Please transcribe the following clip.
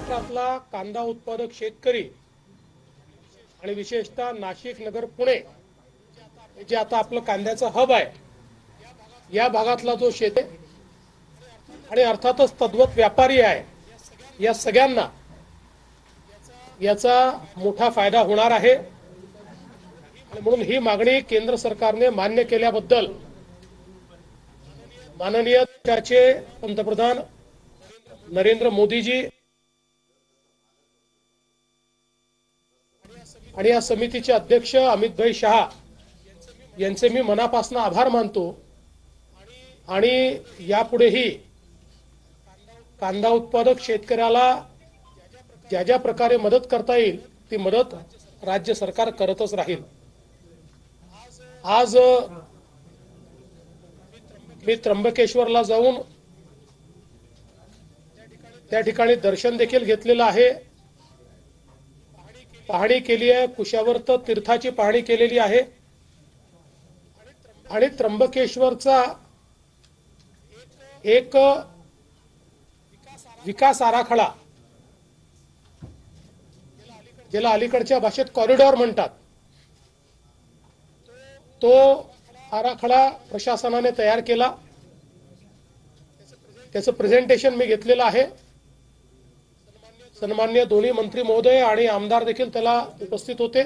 महाराष्ट्रातला कांदा उत्पादक शेतकरी आणि विशेषतः नाशिक, नगर, पुणे जे आता आपलं कांद्याचं हब आहे, या भागातला जो शेत आहे आणि अर्थातच तद्वत व्यापारी आहे, या सगळ्यांना याचा मोठा फायदा होणार आहे। आणि म्हणून ही मागणी केंद्र सरकारने मान्य केल्याबद्दल माननीय देशाचे पंतप्रधान नरेंद्र मोदीजी आणि या समितीचे अध्यक्ष अमित भाई शहा यांचे मी मनापासून आभार मानतो। आणि यापुढेही कांदा उत्पादक शेतकऱ्याला ज्या ज्या प्रकारे मदत करता येईल ती मदत राज्य सरकार करतच राहील। आज मी त्र्यंबकेश्वरला जाऊन त्या ठिकाणी दर्शन देखील घेतलेलं आहे, पाहणी केली आहे, कुशावर्त तीर्थाची पाहणी केलेली आहे। आणि त्र्यंबकेश्वरचा एक विकास आराखडा, ज्याला अलीकडच्या भाषेत कॉरिडॉर म्हणतात, तो आराखडा प्रशासनाने तयार केला। त्याचं प्रेझेंटेशन मी घेतलेलं आहे। सन्माननीय दोन्ही मंत्री महोदय आणि आमदार देखील त्याला उपस्थित होते।